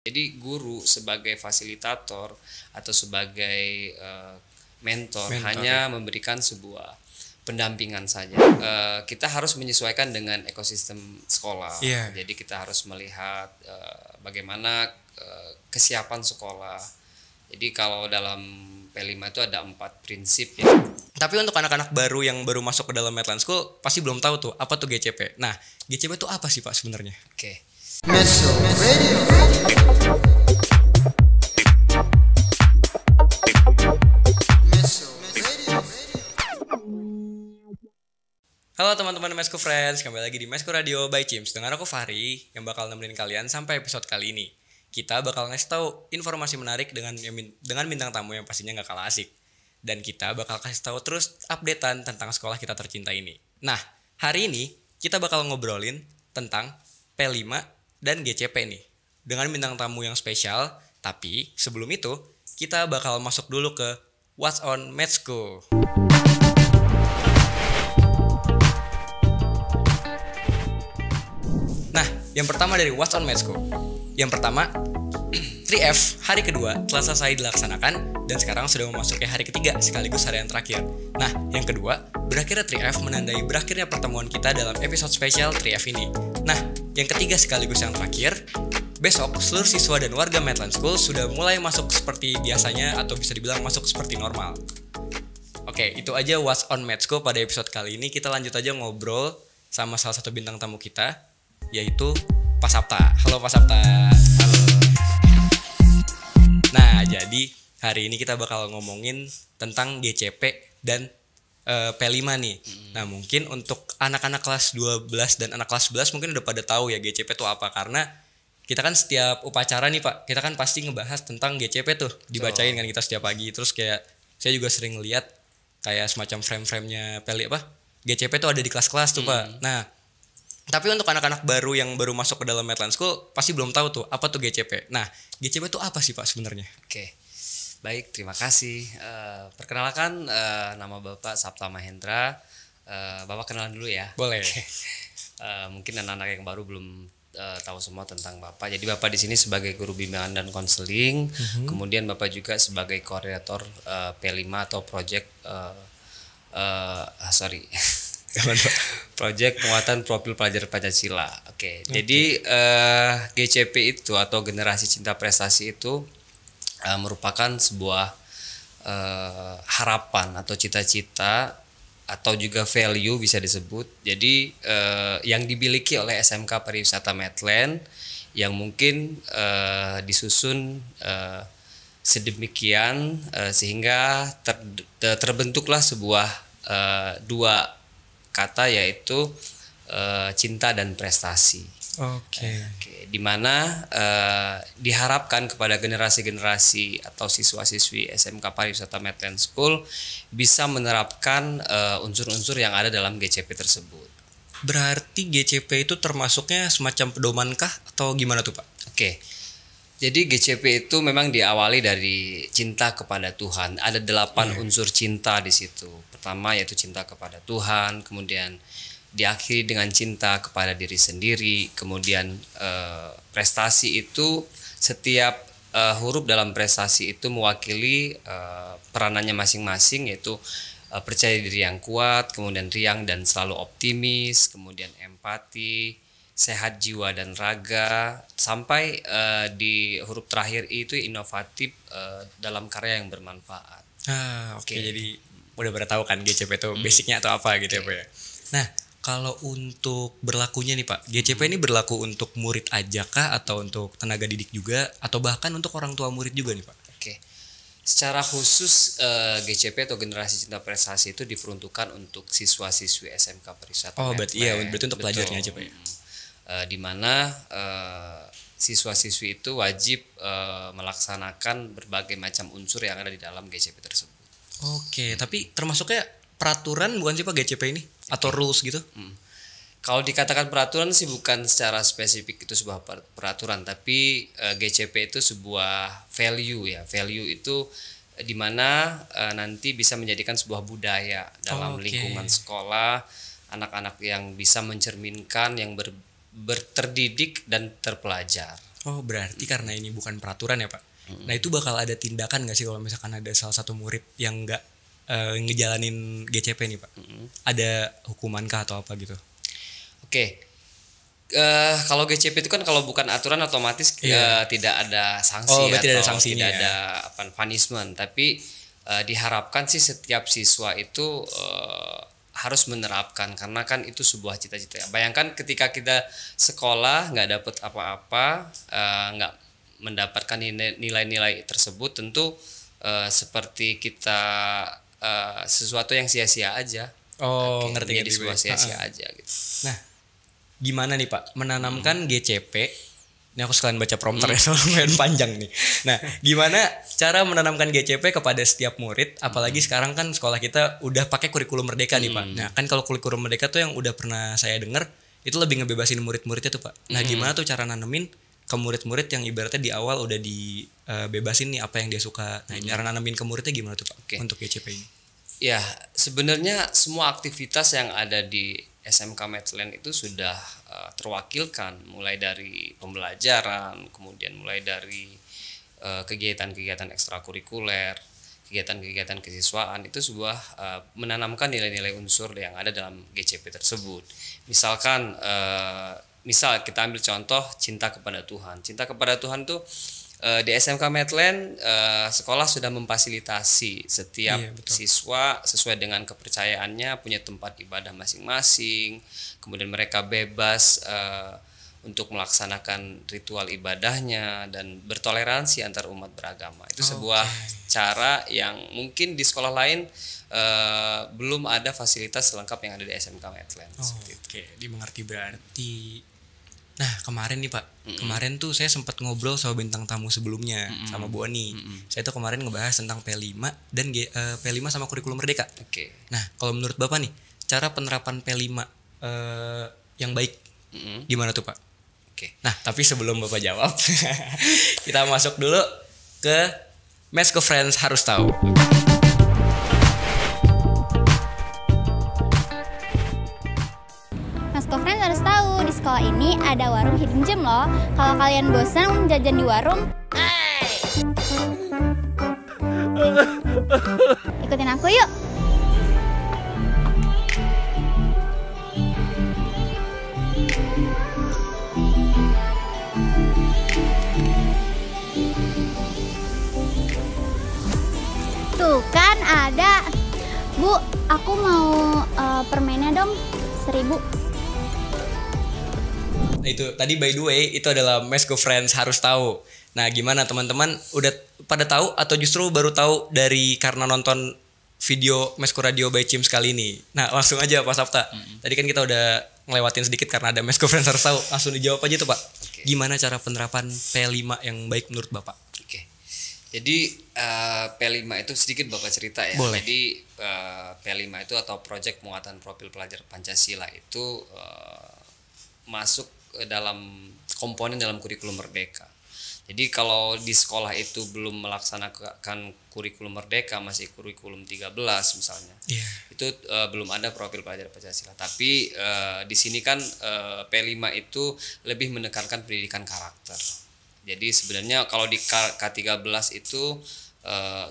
Jadi guru sebagai fasilitator atau sebagai mentor hanya memberikan sebuah pendampingan saja. Kita harus menyesuaikan dengan ekosistem sekolah. Jadi kita harus melihat bagaimana kesiapan sekolah. Jadi kalau dalam P5 itu ada 4 prinsip ya. Tapi untuk anak-anak baru yang baru masuk ke dalam Medland School pasti belum tahu tuh apa tuh GCP. Nah, GCP itu apa sih Pak sebenarnya? Oke. Meso Radio. Halo teman-teman Mesku Friends, kembali lagi di Mesku Radio by Cims. Dengan aku Fahri yang bakal nemenin kalian sampai episode kali ini. Kita bakal ngasih tahu informasi menarik dengan bintang tamu yang pastinya gak kalah asik. Dan kita bakal kasih tahu terus updatean tentang sekolah kita tercinta ini. Nah, hari ini kita bakal ngobrolin tentang P5 dan GCP nih. Dengan bintang tamu yang spesial, tapi sebelum itu kita bakal masuk dulu ke What's on Mesku. Nah, yang pertama dari What's on Mesku. Yang pertama, 3F hari kedua telah selesai dilaksanakan dan sekarang sudah memasuki hari ketiga sekaligus hari yang terakhir. Nah, yang kedua, berakhirnya 3F menandai berakhirnya pertemuan kita dalam episode spesial 3F ini. Nah, yang ketiga sekaligus yang terakhir, besok seluruh siswa dan warga Medland School sudah mulai masuk seperti biasanya atau bisa dibilang masuk seperti normal. Oke, itu aja What's on Medco pada episode kali ini. Kita lanjut aja ngobrol sama salah satu bintang tamu kita, yaitu Pak Sapta. Halo Pak Sapta. Halo. Nah, jadi hari ini kita bakal ngomongin tentang GCP dan P5 nih. Nah, mungkin untuk anak-anak kelas 12 dan anak kelas 11 mungkin udah pada tahu ya GCP itu apa. Karena kita kan setiap upacara nih Pak, kita kan pasti ngebahas tentang GCP tuh. Dibacain kan kita setiap pagi. Terus kayak saya juga sering lihat kayak semacam frame-framenya GCP tuh ada di kelas-kelas tuh Pak. Nah, tapi untuk anak-anak baru yang baru masuk ke dalam Medland School pasti belum tahu tuh apa tuh GCP. Nah, GCP itu apa sih Pak sebenarnya? Oke. Baik, terima kasih. Perkenalkan nama Bapak Sapta Mahendra. Bapak kenalan dulu ya. Boleh. Mungkin anak-anak yang baru belum tahu semua tentang Bapak. Jadi Bapak di sini sebagai guru bimbingan dan konseling, kemudian Bapak juga sebagai koordinator P5 atau project Project penguatan profil pelajar Pancasila. Oke. Jadi GCP itu atau Generasi Cinta Prestasi itu merupakan sebuah harapan atau cita-cita atau juga value bisa disebut. Jadi yang dimiliki oleh SMK Pariwisata Medland yang mungkin disusun sedemikian sehingga terbentuklah sebuah dua kata yaitu cinta dan prestasi. Oke. Dimana diharapkan kepada generasi-generasi atau siswa-siswi SMK Pariwisata Medland School bisa menerapkan unsur-unsur yang ada dalam GCP tersebut. Berarti GCP itu termasuknya semacam pedomankah atau gimana tuh Pak? Oke. Jadi GCP itu memang diawali dari cinta kepada Tuhan. Ada 8 unsur cinta di situ. Pertama yaitu cinta kepada Tuhan, kemudian diakhiri dengan cinta kepada diri sendiri, kemudian prestasi itu setiap huruf dalam prestasi itu mewakili peranannya masing-masing, yaitu percaya diri yang kuat, kemudian riang dan selalu optimis, kemudian empati, sehat jiwa dan raga, sampai di huruf terakhir itu inovatif dalam karya yang bermanfaat. Oke. Jadi udah pada tahu kan GCP itu basicnya atau apa gitu ya Pak ya. Nah, kalau untuk berlakunya nih Pak, GCP ini berlaku untuk murid aja kah atau untuk tenaga didik juga atau bahkan untuk orang tua murid juga nih Pak? Oke. Secara khusus GCP atau Generasi Cinta Prestasi itu diperuntukkan untuk siswa-siswi SMK Pariwisata. Berarti untuk pelajarnya aja Pak ya. Di mana siswa-siswi itu wajib melaksanakan berbagai macam unsur yang ada di dalam GCP tersebut. Oke, tapi termasuknya peraturan bukan sih Pak GCP ini? Atau rules gitu? Kalau dikatakan peraturan sih bukan secara spesifik itu sebuah peraturan, tapi GCP itu sebuah value ya. Value itu di mana nanti bisa menjadikan sebuah budaya dalam lingkungan sekolah, anak-anak yang bisa mencerminkan yang terdidik dan terpelajar. Oh, berarti karena ini bukan peraturan ya, Pak. Nah, itu bakal ada tindakan nggak sih kalau misalkan ada salah satu murid yang nggak ngejalanin GCP nih, Pak? Ada hukuman kah atau apa gitu? Oke. Kalau GCP itu kan kalau bukan aturan otomatis tidak ada sanksi Oh, berarti atau ada sanksinya tidak ada punishment, tapi diharapkan sih setiap siswa itu harus menerapkan, karena kan itu sebuah cita-cita. Bayangkan ketika kita sekolah nggak dapat apa-apa, nggak mendapatkan nilai-nilai tersebut, tentu seperti kita sesuatu yang sia-sia aja. Oh, Oke, ngerti jadi sebuah sia-sia aja gitu. Nah, gimana nih Pak menanamkan GCP? Ini aku sekalian baca prompter ya, soalnya lumayan panjang nih. Nah, gimana cara menanamkan GCP kepada setiap murid? Apalagi sekarang kan sekolah kita udah pakai kurikulum merdeka nih Pak. Nah, kan kalau kurikulum merdeka tuh yang udah pernah saya dengar itu lebih ngebebasin murid-muridnya tuh Pak. Nah, gimana tuh cara nanemin ke murid-murid yang ibaratnya di awal udah dibebasin nih apa yang dia suka. Nah, cara nanemin ke muridnya gimana tuh Pak untuk GCP ini? Ya, sebenarnya semua aktivitas yang ada di SMK Medland itu sudah terwakilkan, mulai dari pembelajaran, kemudian mulai dari kegiatan-kegiatan ekstrakurikuler, kegiatan-kegiatan kesiswaan, itu sebuah menanamkan nilai-nilai unsur yang ada dalam GCP tersebut. Misalkan misal kita ambil contoh cinta kepada Tuhan. Cinta kepada Tuhan tuh di SMK Medland sekolah sudah memfasilitasi setiap siswa sesuai dengan kepercayaannya punya tempat ibadah masing-masing, kemudian mereka bebas untuk melaksanakan ritual ibadahnya dan bertoleransi antar umat beragama. Itu sebuah cara yang mungkin di sekolah lain belum ada fasilitas selengkap yang ada di SMK Medland. Oke, dimengerti berarti. Nah, kemarin nih Pak, kemarin tuh saya sempat ngobrol sama bintang tamu sebelumnya, sama Bu Ani. Saya tuh kemarin ngebahas tentang P5 dan P5 sama kurikulum merdeka. Oke. Nah, kalau menurut Bapak nih, cara penerapan P5 yang baik gimana tuh Pak? Oke. Nah, tapi sebelum Bapak jawab, kita masuk dulu ke Mesko Friends harus tahu. Mesko Friends harus tahu, di sekolah ini ada warung hidden gem loh. Kalau kalian bosan jajan di warung, ikutin aku yuk. Tuh kan ada. Bu, aku mau permennya dong, 1.000. Itu tadi by the way itu adalah Mesko Friends harus tahu. Nah, gimana teman-teman, udah pada tahu atau justru baru tahu dari karena nonton video Mesko Radio by Cims kali ini? Nah, langsung aja Pak Sapta. Tadi kan kita udah ngelewatin sedikit karena ada Mesko Friends harus tahu. Langsung dijawab aja tuh Pak. Gimana cara penerapan P5 yang baik menurut Bapak? Oke. Jadi P5 itu sedikit Bapak cerita ya. Boleh. Jadi P5 itu atau Proyek Penguatan Profil Pelajar Pancasila itu masuk dalam komponen dalam kurikulum merdeka. Jadi kalau di sekolah itu belum melaksanakan kurikulum merdeka, masih kurikulum 13 misalnya, itu belum ada profil pelajar Pancasila. Tapi di sini kan P5 itu lebih menekankan pendidikan karakter. Jadi sebenarnya kalau di K13 itu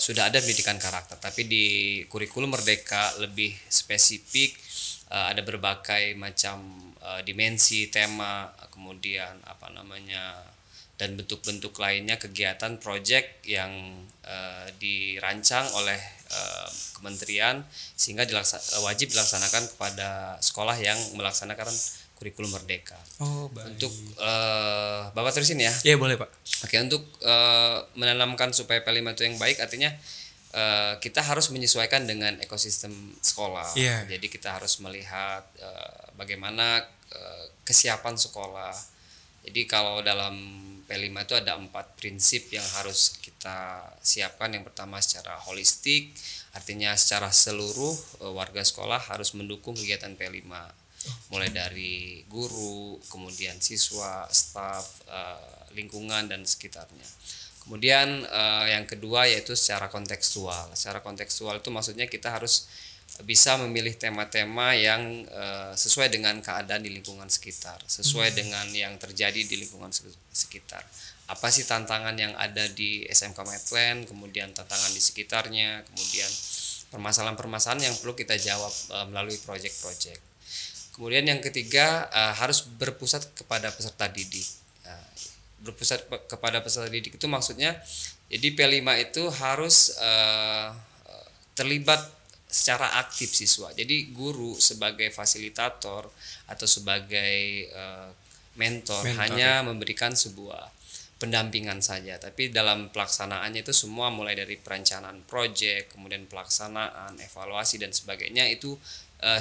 sudah ada pendidikan karakter, tapi di kurikulum merdeka lebih spesifik, ada berbagai macam dimensi, tema, kemudian dan bentuk-bentuk lainnya kegiatan proyek yang dirancang oleh kementerian sehingga wajib dilaksanakan kepada sekolah yang melaksanakan kurikulum merdeka. Oh, baik. Untuk Bapak terusin ya. Iya, boleh Pak. Oke, untuk menanamkan supaya P5 itu yang baik, artinya kita harus menyesuaikan dengan ekosistem sekolah. Jadi kita harus melihat bagaimana kesiapan sekolah. Jadi kalau dalam P5 itu ada 4 prinsip yang harus kita siapkan. Yang pertama secara holistik, artinya secara seluruh warga sekolah harus mendukung kegiatan P5. Mulai dari guru, kemudian siswa, staf, lingkungan dan sekitarnya. Kemudian yang kedua yaitu secara kontekstual. Secara kontekstual itu maksudnya kita harus bisa memilih tema-tema yang sesuai dengan keadaan di lingkungan sekitar, sesuai dengan yang terjadi di lingkungan sekitar. Apa sih tantangan yang ada di SMK Medland, kemudian tantangan di sekitarnya, kemudian permasalahan-permasalahan yang perlu kita jawab melalui proyek-proyek. Kemudian yang ketiga, harus berpusat kepada peserta didik. Berpusat kepada peserta didik itu maksudnya, jadi P5 itu harus terlibat secara aktif siswa. Jadi guru sebagai fasilitator atau sebagai mentor hanya memberikan sebuah pendampingan saja, tapi dalam pelaksanaannya itu semua mulai dari perencanaan proyek, kemudian pelaksanaan, evaluasi dan sebagainya itu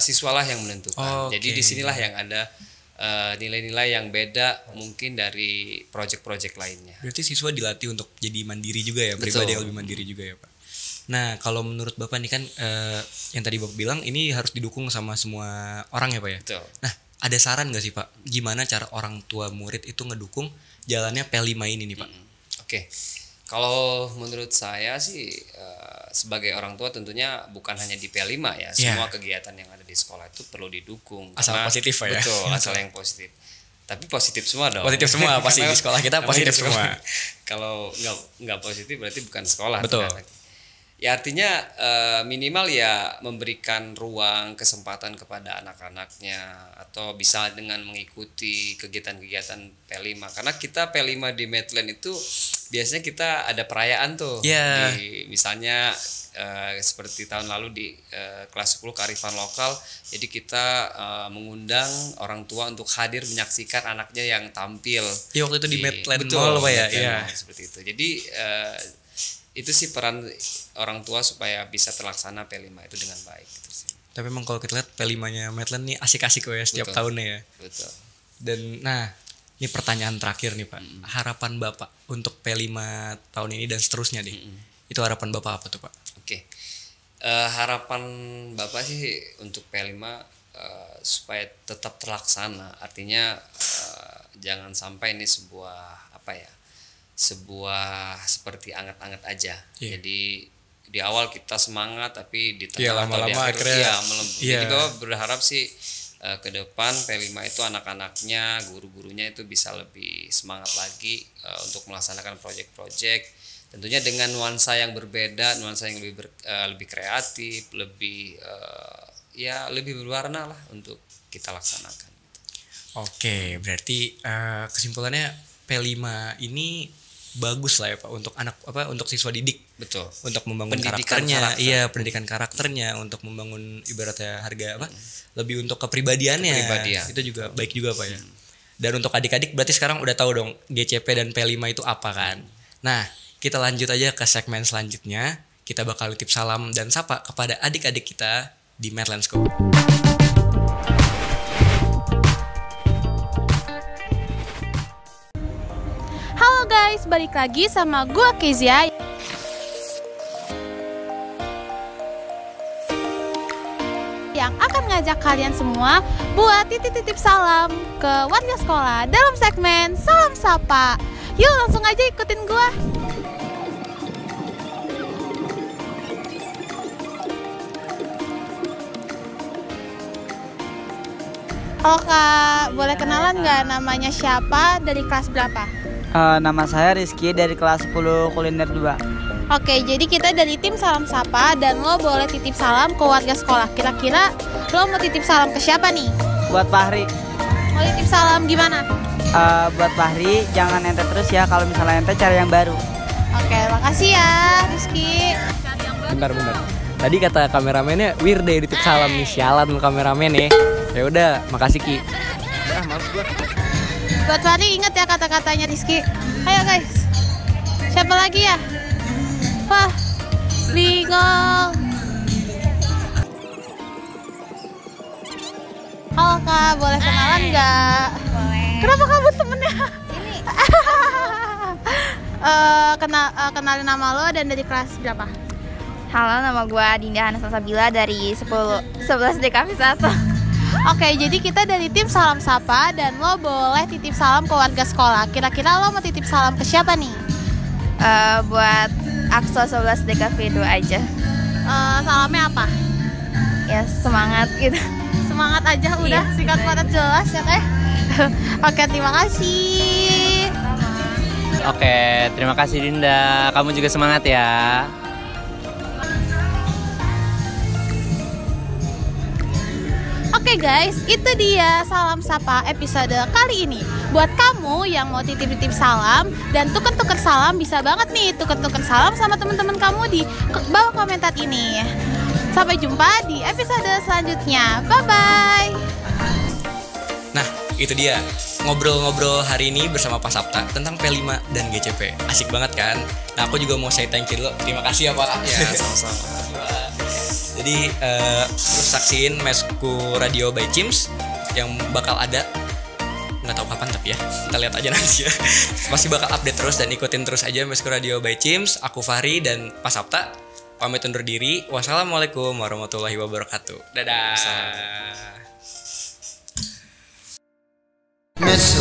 siswalah yang menentukan. Jadi disinilah yang ada nilai-nilai yang beda mungkin dari proyek-proyek lainnya. Berarti siswa dilatih untuk jadi mandiri juga ya, pribadi yang lebih mandiri juga ya Pak. Nah kalau menurut Bapak nih kan yang tadi Bapak bilang ini harus didukung sama semua orang ya Pak ya. Betul. Nah ada saran gak sih Pak, gimana cara orang tua murid itu ngedukung jalannya P5 ini nih Pak? Oke. Kalau menurut saya sih sebagai orang tua tentunya bukan hanya di P5 ya, semua kegiatan yang ada di sekolah itu perlu didukung. Asal positif ya. Betul, asal yang positif. Tapi positif semua dong. Positif semua pasti di sekolah kita positif semua. Kalau nggak positif berarti bukan sekolah. Betul. Ya artinya minimal ya memberikan ruang kesempatan kepada anak-anaknya atau bisa dengan mengikuti kegiatan-kegiatan P5 karena kita P5 di Medland itu biasanya kita ada perayaan tuh di misalnya seperti tahun lalu di kelas 10 kearifan lokal, jadi kita mengundang orang tua untuk hadir menyaksikan anaknya yang tampil. Iya waktu itu di Medland Mall Pak ya. Iya. Seperti itu. Jadi itu sih peran orang tua supaya bisa terlaksana P5 itu dengan baik gitu sih. Tapi memang kalau kita lihat P5-nya Medland nih asik-asik kok ya setiap tahunnya ya. Betul. Dan nah, ini pertanyaan terakhir nih Pak. Harapan Bapak untuk P5 tahun ini dan seterusnya deh. Itu harapan Bapak apa tuh Pak? Oke. Harapan Bapak sih untuk P5 supaya tetap terlaksana. Artinya jangan sampai ini sebuah seperti anget-anget aja. Jadi di awal kita semangat tapi di tengah atau di akhir melempem. Jadi Bapak berharap sih ke depan P5 itu anak-anaknya, guru-gurunya itu bisa lebih semangat lagi untuk melaksanakan proyek-proyek. Tentunya dengan nuansa yang berbeda, nuansa yang lebih kreatif, lebih berwarna lah untuk kita laksanakan. Oke, berarti kesimpulannya P5 ini bagus lah ya Pak untuk untuk siswa didik. Betul. Untuk membangun karakternya, pendidikan karakternya, untuk membangun ibaratnya lebih untuk kepribadiannya. Itu juga baik juga Pak ya. Dan untuk adik-adik berarti sekarang udah tahu dong GCP dan P5 itu apa kan. Nah, kita lanjut aja ke segmen selanjutnya. Kita bakal titip salam dan sapa kepada adik-adik kita di Medland School. Halo guys, balik lagi sama gua Kezia yang akan ngajak kalian semua buat titip-titip salam ke warga sekolah dalam segmen Salam Sapa. Yuk langsung aja ikutin gua. Halo Kak, boleh kenalan nggak namanya siapa, dari kelas berapa? Nama saya Rizky dari kelas 10 kuliner 2. Oke, jadi kita dari tim Salam Sapa dan lo boleh titip salam ke warga sekolah. Kira-kira lo mau titip salam ke siapa nih? Buat Fahri. Mau titip salam gimana? Buat Fahri, jangan ente terus ya, kalau misalnya ente cari yang baru. Oke, makasih ya Rizky. Bentar. Tadi kata kameramennya Wirde titip salam nih, sialan lu kameramen ya. Ya udah, makasih Ki. Maaf gua. Buat Fahri inget ya kata-katanya Rizky. Ayo guys. Siapa lagi ya? Wah, bingung. Halo Kak, boleh kenalan nggak? Boleh. Kenapa kamu temennya? Ini Kenalin nama lo dan dari kelas berapa? halo, nama gue Dinda Hana Salsabila dari 11 DKV 1. Oke, jadi kita dari tim Salam Sapa dan lo boleh titip salam ke warga sekolah. Kira-kira lo mau titip salam ke siapa nih? Buat Akso 11 DKV 2 aja. Salamnya apa? ya semangat gitu. Semangat aja udah, Iya. singkat padat jelas ya teh. Oke, terima kasih. Oke, terima kasih Dinda. Kamu juga semangat ya. Oke guys, itu dia Salam Sapa episode kali ini. Buat kamu yang mau titip-titip salam dan tuker-tuker salam, bisa banget nih tuker-tuker salam sama teman-teman kamu di bawah komentar ini. Sampai jumpa di episode selanjutnya. Bye-bye. Nah, itu dia ngobrol-ngobrol hari ini bersama Pak Sapta tentang P5 dan GCP. Asik banget kan? Nah, aku juga mau say thank you dulu. Terima kasih ya Pak. Ya, sama-sama. Jadi terus saksiin Mesku Radio by Cims yang bakal ada, nggak tahu kapan tapi ya kita lihat aja nanti ya. Masih bakal update terus dan ikutin terus aja Mesku Radio by Cims. Aku Fahri dan Pak Sapta pamit undur diri. Wassalamualaikum warahmatullahi wabarakatuh. Dadah. Meso